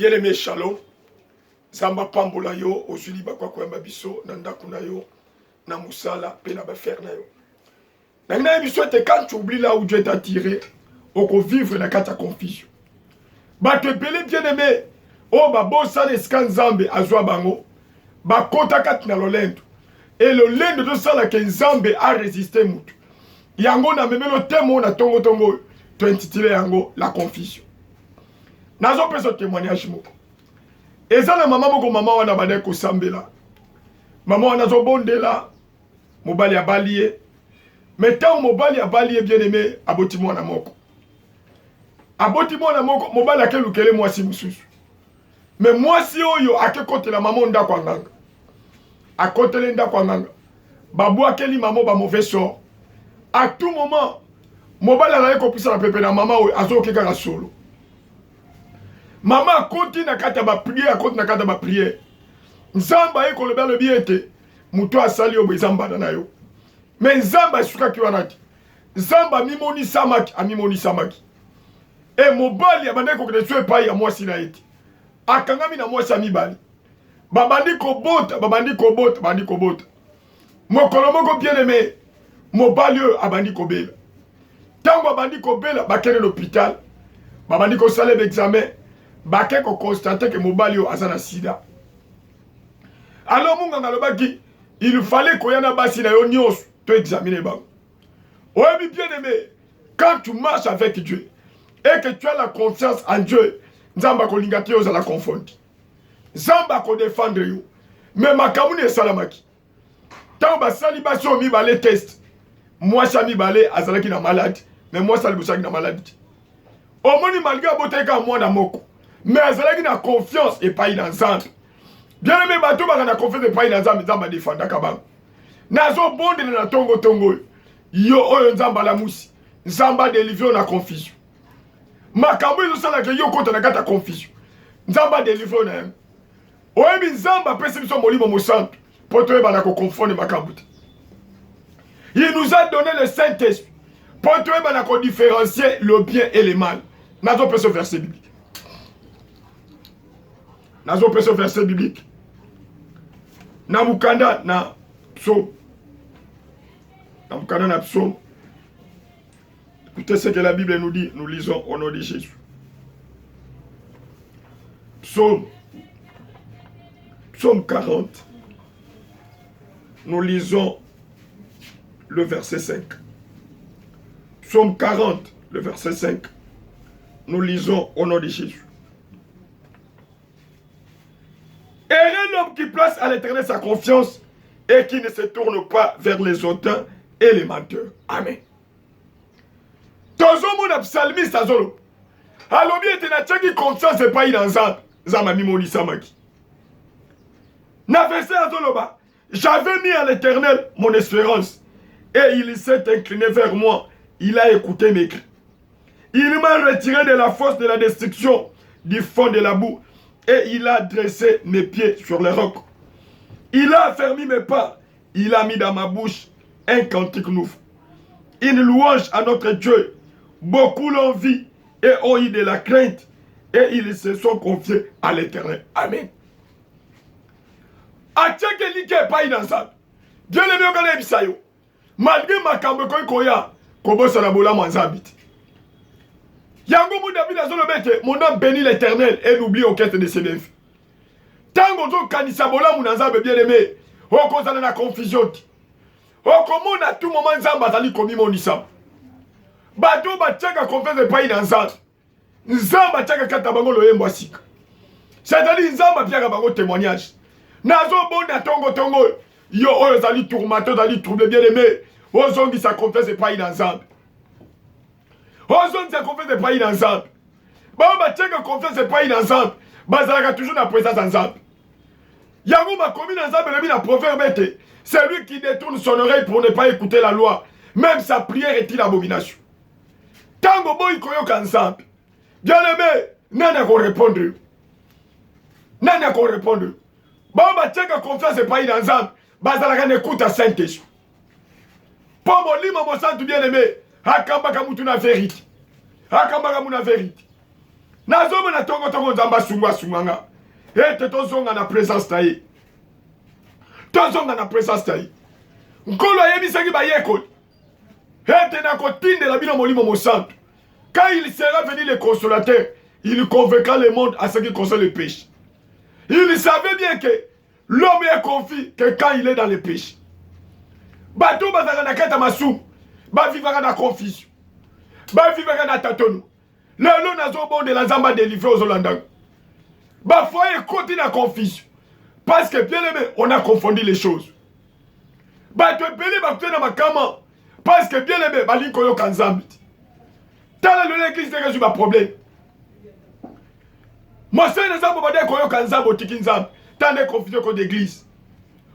Bien-aimé Shalom, Zamba pambola yo, ozuli bakwa kwamba biso, nanda kuna yo, na musala, pe na bafer na yo. Nangina biso te quand tu oublies là où Dieu t'a tiré, oko vivre na kata confusion. Ba te belé bien-aimé, oh ba bosa ne skan Nzambe azwa bango, ba kota kat na lolendo. Et le lendo de ça la que Nzambe a résisté mutu. Yango na memelo temo na tongo tongo, to intitulé yango la confusion. Nazo peso témoignage moko. Eza na mama moko mama wana bade ko sambela. Mama wana zo bondela mobali ya balie. Mais tant mobali ya balie bien aimé aboti mwana moko. Aboti mwana moko mobali akelukele mwasi mususu. Mais mwasi oyo akekote la mama nda kwa nganga. Akotele nda kwa nganga. Babu akeli mama ba mauvais sort. À tout moment mobali ala ko pisa la pepe na mama oyo azokeka ka solo. Maman continue na kata ba prière, continue na kata ba prière. Nzamba eko le bel biete, muto asali obo nzamba na yo. Mais nzamba suka ki wanati. Nzamba mimoni samaki, amimoni samaki. E mobali abande ko kede pa ya mwasi na eti. Akangami na mwasi amibali. Babandi ko bota, babandi ko bota, babandi ko bota. Mokolo moko bien aimé, mobali abandi ko bela. Tango abandi ko bela, bakene l'hôpital. Babandi ko sale l'examen. Bake ko constater que mobali yo azana sida. Alors munga ngalobaki, il fallait qu'on y en a basi na yo nyos to examiner ba. Ouais bien aimé, quand tu marches avec Dieu et que tu as la confiance en Dieu, Nzamba ko lingaki yo za la confondre. Nzamba ko défendre yo. Mais makamuni salamaki. Tant ba sali ba so mi balé test. Moi ça mi balé azalaki na malade, mais moi ça libusaki na maladie. Au moni malgré aboteka moi na moko. Mais azalaki na confiance et pas dans Nzambe. Bien aimé bato baka na confiance et pas dans Nzambe, Nzamba défenda kabang. Nazo bonde na tongo tongo. Yo oyo Nzamba la musi. Nzamba délivre na confusion. Makambo zo sala ke yo kota na kata confusion. Nzamba délivre na yem. Oyebi Nzamba pesi biso molimo mosantu. Poto eba na ko confondre makambo. Il nous a donné le Saint-Esprit. Poto eba na ko différencier le bien et le mal. Nazo peso verset biblique. Nazo peso verset biblique. Namukanda na psaume. Namukanda na psaume. Écoutez ce que la Bible nous dit. Nous lisons au nom de Jésus. Psaume. Psaume 40. Nous lisons le verset 5. Psaume 40, le verset 5. Nous lisons au nom de Jésus. Heureux l'homme qui place à l'Éternel sa confiance et qui ne se tourne pas vers les hautains et les menteurs. Amen. Tozo mon psalmiste azolo. Alobi etena tchaki confiance et pas dans Zama mimoni samaki. Na verset azoloba. J'avais mis à l'Éternel mon espérance et il s'est incliné vers moi. Il a écouté mes cris. Il m'a retiré de la fosse de la destruction, du fond de la boue. Et il a dressé mes pieds sur les rocs. Il a affermi mes pas. Il a mis dans ma bouche un cantique nouveau. Une louange à notre Dieu. Beaucoup l'ont vu et ont eu de la crainte. Et ils se sont confiés à l'Éternel. Amen. Atcheke like pas dans ça. Dieu le mieux connaît bisayo. Malgré ma kambe koya, kobosa la bola manzabit. Yango mou David azolo bete, mon homme bénit l'Éternel et n'oublie aucun de ses bienfaits. Tango zo kanisa bola mou Nzambe bien aimé, oko zana na confusion. Oko mou na tout moment Nzamba zali komi monisa. Bato ba tchaka confiance pas dans Nzambe. Nzamba tchaka kata bango loyembo asika. C'est-à-dire Nzamba piaka bango témoignage. Nazo bon na tongo tongo, yo oyo zali tourmato zali trouble bien aimé, ozongi sa confiance pas dans Nzambe. Ozongi sa confiance pas dans Nzambe. Ba tcheka confiance pas dans Nzambe. Bazalaka toujours na présence en Nzambe. Yango makomi na Nzambe lebi na proverbe ete, celui qui détourne son oreille pour ne pas écouter la loi, même sa prière est une abomination. Tango boy koyoka Nzambe. Bien aimé, nana ko répondre. Nana ko répondre. Ba tcheka confiance pas dans Nzambe. Bazalaka n'écoute à Saint-Esprit. Pour mon limo mo santu bien aimé, hakamba kamutu na vérité. Hakamba kamu na vérité. Nazomo na tongo nzamba sunganga. Ete tozonga na présence taye. Tozonga na présence taye. Nkolo yebisaki ba yekoli. Ete na kotinde la bino molimo mosantu. Quand il sera venu le consolateur, il convaincra le monde à ce qui concerne le péché. Il savait bien que l'homme est confus que quand il est dans le péché. Bato bazaka na kata masou, ba vivra na confusion. Ba vivra na tatonou. Lelo nazo bon de la zamba délivré aux Hollandais. Ba foyer côté na confusion. Parce que bien aimé, on a confondu les choses. Ba to pele ba na makama parce que bien aimé, ba li koyo kanzambi. Tala le l'église de résout ma problème. Moi c'est les gens ba de koyo kanzambo tikinzam. Tant de confusion ko d'église.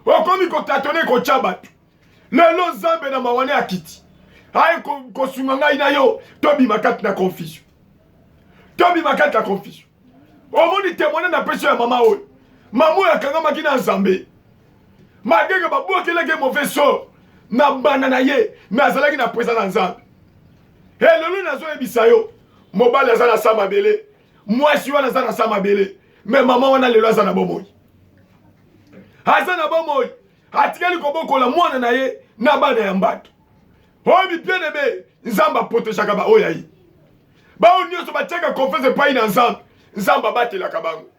O komi ko tatone ko chabat. Lelo zambe na mawane akiti. Aye ko sunganga ina yo, tobi makati na confusion. Tobi makati na confusion. O moni témoigner na péché ya mama o. Maman ya kanga makina nzambe. Magege babokeleke mauvais sort. Na banana ye, na azalaki na présence na nzambe. Et lelo nazo ebisa yo. Mobali aza na sama bele. Mwasi wana aza na sama bele. Mais maman wana lelo aza na bomoi. Aza na bomoi. Atikali kobokola mwana na ye na bana ya mbato. Obi bien aimé, nzamba protégaka ba oya yi. Ba onyoso bateka confiance pa ina nzamba. Nzamba batela kabango.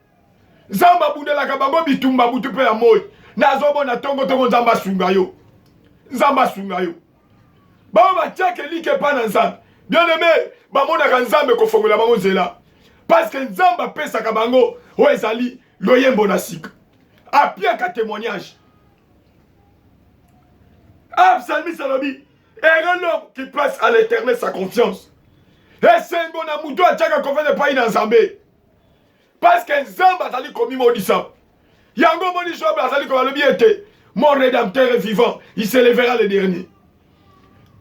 Nzamba bundela kabango bitumba butu pe ya moi. Nazobo na tongo nzamba sunga yo. Nzamba sunga yo. Ba bateka like pa na nzamba. Bien aimé, ba mona ka nzambe ko fongola bango nzela. Parce que nzamba pesa kabango o ezali loyembo na sika. Apia ka témoignage. Psalmiste Salobi, et un homme qui place à l'éternel sa confiance. Et c'est un bon amour à tchaka confiance de pas in ensemble. Parce qu'un zamba tali commis maudissant. Yango moni job azali comme le biété. Mon rédempteur est vivant, il s'élèvera le dernier.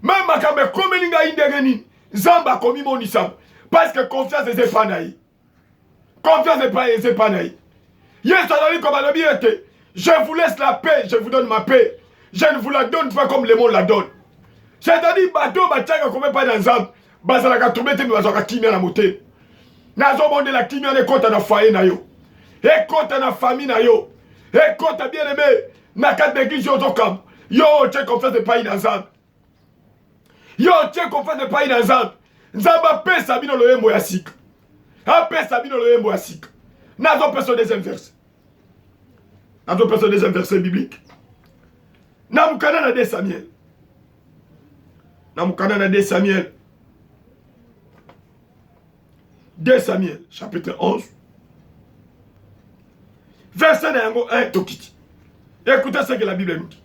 Même makambe comme l'inga indegeni, zamba commis maudissant. Parce que confiance est pas naï. Confiance est pas naï. Yes azali comme le biété. Je vous laisse la paix, je vous donne ma paix. Je ne vous la donne pas comme le monde la donne. C'est-à-dire, bateau, batchaka, comme pas dans un bazalaka, tombé, mais bazalaka, kimia na moté. Nazo bonde la kimia, ne compte na foyer na yo. Et compte na famille na yo. Et compte bien aimé, na quatre d'église yo kam. Yo, tche confiance de pas dans un. Yo, tche confiance de pas dans un. Nzamba pe sabino lo yembo ya sika. A pe sabino lo yembo ya sika. Nazo personne des inverses. Nazo personne des inverses bibliques. Namukana na 2 Samuel. Namukana na 2 Samuel. 2 Samuel, chapitre 11. Verset 1, Tokiti. Écoutez ce que la Bible nous dit.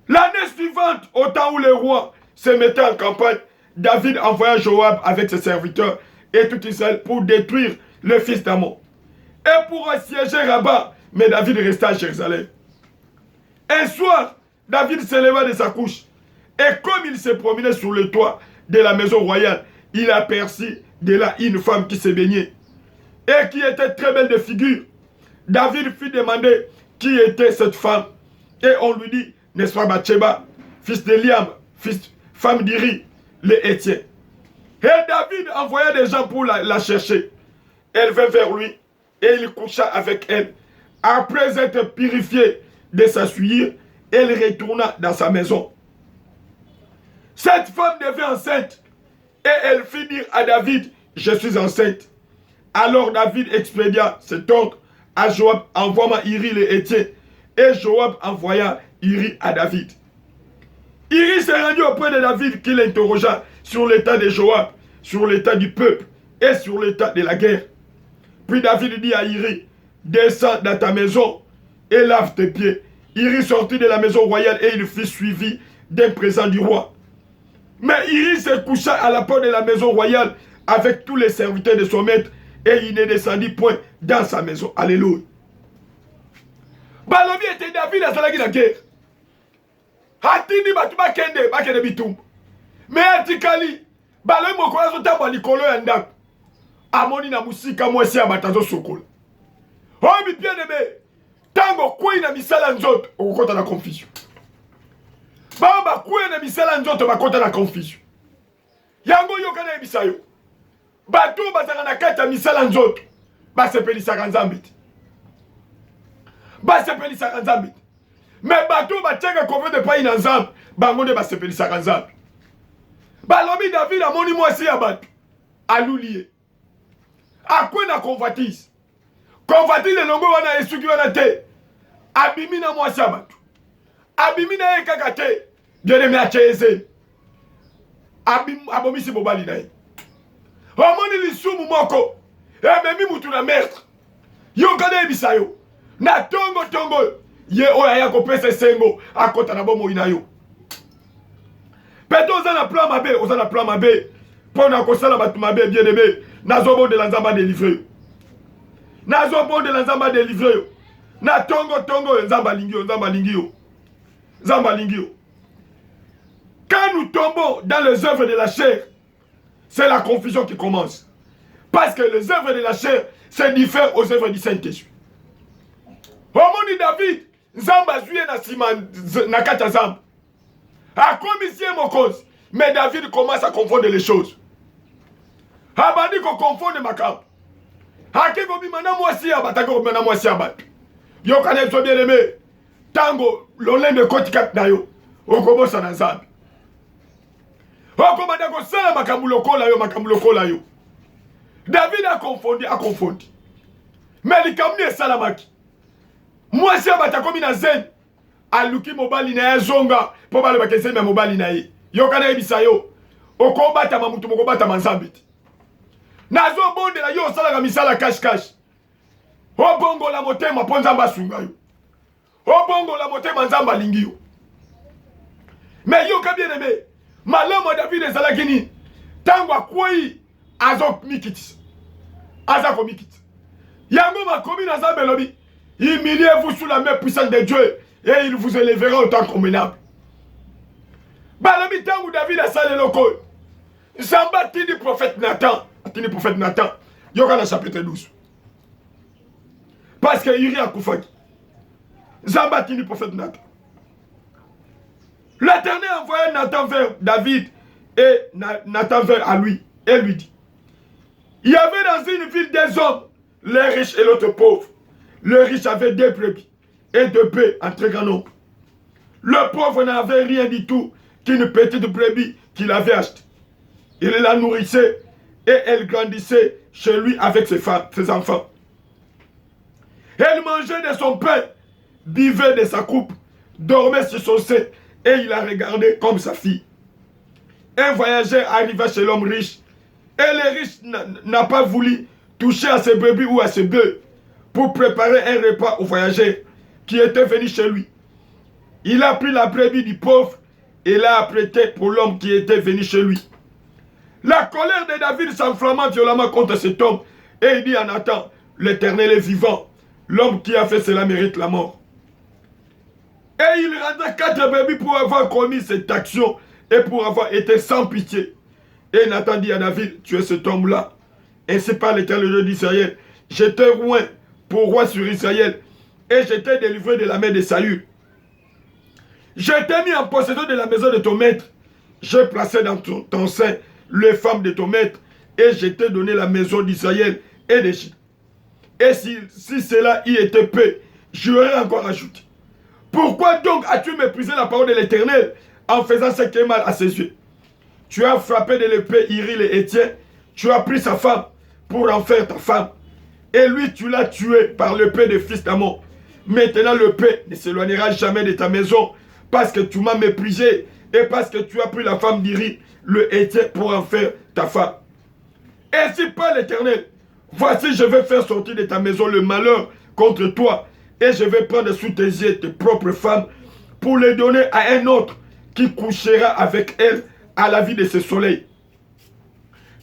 L'année suivante, au temps où les rois se mettaient en campagne, David envoya Joab avec ses serviteurs et tout Israël pour détruire le fils d'Amon. Et pour assiéger Rabat, mais David resta à Jérusalem. Un soir, David s'éleva de sa couche. Et comme il se promenait sur le toit de la maison royale, il aperçut de là une femme qui se baignait. Et qui était très belle de figure. David fit demander qui était cette femme. Et on lui dit, n'est-ce pas Bathsheba, fils d'Eliam, femme d'Iri, le Hétien. Et David envoya des gens pour la chercher. Elle vint vers lui et il coucha avec elle. Après être purifié de sa souillure, elle retourna dans sa maison. Cette femme devint enceinte et elle fit dire à David, je suis enceinte. Alors David expédia cet ordre à Joab, envoie-moi Iri le Hétien. Et Joab envoya Iri à David. Iri s'est rendu auprès de David qui l'interrogea sur l'état de Joab, sur l'état du peuple et sur l'état de la guerre. Puis David dit à Iri, descends dans ta maison et lave tes pieds. Iri sortit de la maison royale et il fut suivi d'un présent du roi. Mais Iri se coucha à la porte de la maison royale avec tous les serviteurs de son maître et il ne descendit point dans sa maison. Alléluia. Balobi était David à la guerre. Hatini batuma kende bakende bitum. Mais atikali balobi mokola zotamba likolo ya ndako. Amoni na musika mwesi ya batazo sokola. Obi bien aimé. Tango kwe na misala nzoto okokota na confusion. Baba kwe na misala nzoto bakota na confusion. Yango yoka na ebisayo. bato bazaka na kati ya misala nzoto basepelisaka nzambe te. Basepelisaka nzambe te. Mais bato batiaka confiance epai na nzambe bango nde basepelisaka nzambe. Balobi David amoni mwasi ya bato aluli ye akwe na convoitise. Convoitise elongo wana esuki wana te abimi na mwasi ya bato abimi na ye kaka te bien-aimé acheze abomisi mobali na ye omoni lisumu moko ememi mutu na meurtre yokana yebisa yo na tongo ye oyo aya kopesa esengo akota na bomoi na yo. Peto oza na plan mabe, oza na plan mabe mpo na kosala bato mabe bien-aimé nazobondela nzambe adelivre yo. Nazobondela nzambe adelivre yo. Na tongo nzambe alingi yo, nzambe alingi yo. Nzambe alingi yo. Quand nous tombons dans les œuvres de la chair, c'est la confusion qui commence. Parce que les œuvres de la chair, c'est différent aux œuvres du Saint-Esprit. Omoni David, nzambe azuye na sima na kati ya nzambe. Akomisie mokozi. Mais David commence à confondre les choses. Abandi ko confondre makambo. Akiko bimana mwasi ya batako bimana mwasi ya bato. Yo kana so bien aimé. Tango lolende koti kat na yo. Okobosa na nzambe. Okomanda ko sala makambo lokola yo. David a confondu. Mais likamni esalamaki. Mwasi ya batako mina zen. Aluki mobali na zonga po bale bakesema mobali na ye. Yo kana ebisa yo. Okobata mamutu mokobata manzambe. Nazo bondela yo sala misala cash. Obongo la motema po nzamba sunga yo. Obongo la motema nzamba lingi yo. Mais yo ka bien aimé. Malamo David ezalaki ni tango akwei azo mikiti. Aza ko mikiti. Yango makomi na nzambe lobi. Humiliez-vous sous la main puissante de Dieu et il vous élèvera autant convenable. Balobi tango David a salé loko. Zamba tini prophète Nathan. Tini prophète Nathan. Yoka na chapitre 12. Parce que Uri a koufaki. Zamba tini prophète Nathan. L'Éternel envoya Nathan vers David et Nathan vers à lui et lui dit: il y avait dans une ville des hommes, les riches et l'autre pauvre. Le riche avait 2 brebis et 2 bœufs en très grand nombre. Le pauvre n'avait rien du tout qu'une petite brebis qu'il avait achetée. Il la nourrissait et elle grandissait chez lui avec ses enfants. Elle mangeait de son pain, buvait de sa coupe, dormait sur son sein et il la regardait comme sa fille. Un voyageur arriva chez l'homme riche et le riche n'a pas voulu toucher à ses brebis ou à ses bœufs pour préparer un repas au voyageur qui était venu chez lui. Il a pris la brebis du pauvre et l'a apprêtée pour l'homme qui était venu chez lui. La colère de David s'enflamma violemment contre cet homme et il dit à Nathan: l'Éternel est vivant, l'homme qui a fait cela mérite la mort. Et il rendra 4 brebis pour avoir commis cette action et pour avoir été sans pitié. Et Nathan dit à David: tu es cet homme-là. Ainsi parle l'Éternel Dieu d'Israël: je t'ai oint pour roi sur Israël et je t'ai délivré de la main de Saül. Je t'ai mis en possession de la maison de ton maître. J'ai placé dans ton sein les femmes de ton maître et je t'ai donné la maison d'Israël et d'Égypte. Et si cela y était peu, j'aurais encore ajouté. Pourquoi donc as-tu méprisé la parole de l'Éternel en faisant ce qui est mal à ses yeux? Tu as frappé de l'épée Iri le Héthien, tu as pris sa femme pour en faire ta femme. Et lui, tu l'as tué par l'épée de fils d'Amon. Maintenant, l'épée ne s'éloignera jamais de ta maison parce que tu m'as méprisé et parce que tu as pris la femme d'Iri le Héthien pour en faire ta femme. Ainsi parle l'Éternel: voici, je vais faire sortir de ta maison le malheur contre toi et je vais prendre sous tes yeux tes propres femmes pour les donner à un autre qui couchera avec elles à la vie de ce soleil.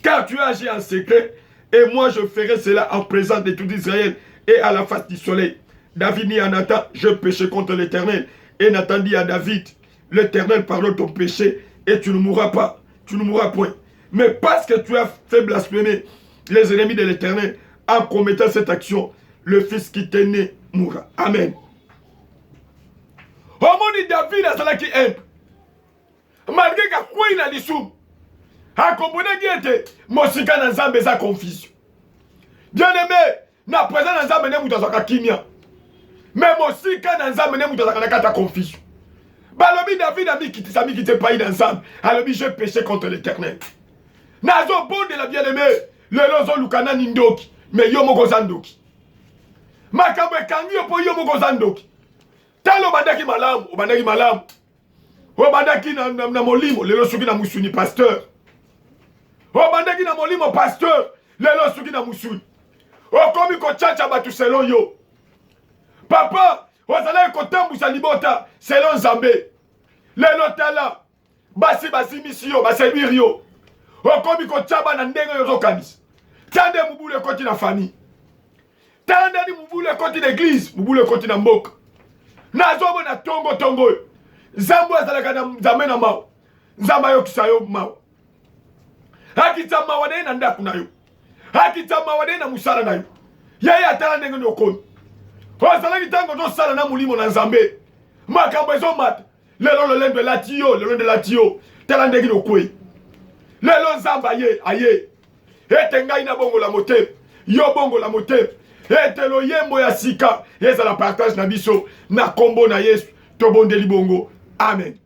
Car tu as agi en secret et moi je ferai cela en présence de tout Israël et à la face du soleil. David dit à Nathan: je péché contre l'Éternel. Et Nathan dit à David: l'Éternel pardonne ton péché et tu ne mourras pas, tu ne mourras point. Mais parce que tu as fait blasphémer les ennemis de l'Éternel en commettant cette action, le fils qui t'est né mourra. Amen. Omoni David azalaki un. Malgré que quoi il a dit sous. akombone giete mosika na nzambe za confusion. Bien aimé, na présent na nzambe ne mutazaka kimia. Mais mosika na nzambe ne mutazaka na kata confusion. Balobi David a mis quitté pays dans nzambe. Alobi j'ai péché contre l'Éternel. Nazo bonde la bien-aimé, le lozo lukana nindoki, mais yo moko zandoki. Makambo ekangi yo po yo moko zandoki. Talo bandaki malamu, obandaki malamu. Obandaki na molimo, lelo suki na musuni pasteur. Obandaki na molimo pasteur, lelo suki na musuni. Okomi ko chacha batu selon yo. Papa, ozala kotambusa libota selon Nzambe. Lelo tala, basi mission, baseduire yo. Okomi ko chaba na ndenge yo zokanisa. Tande mubule koti na famille. Tande ni mubule koti na église, mubule koti na mboka. Nazobo na tongo. Zambo azalaka na Nzambe na mao. Nzamba yo kisayo mao. Hakita mawane na ndaku na yo. Hakita mawane na musala na yo. Yeye atala ndenge no komi. Ozalaki tango zo sala na mulimo na Nzambe. Makambo ezo mata. Lelo lendo latio. Tala ndenge no kwe. Lelo Nzamba aye. Ete ngai na bongo la motema. Yo bongo la motema. Ete lo yembo ya sika. Yeza la partage na biso. Na kombo na Yesu. Tobondeli bongo. Amen.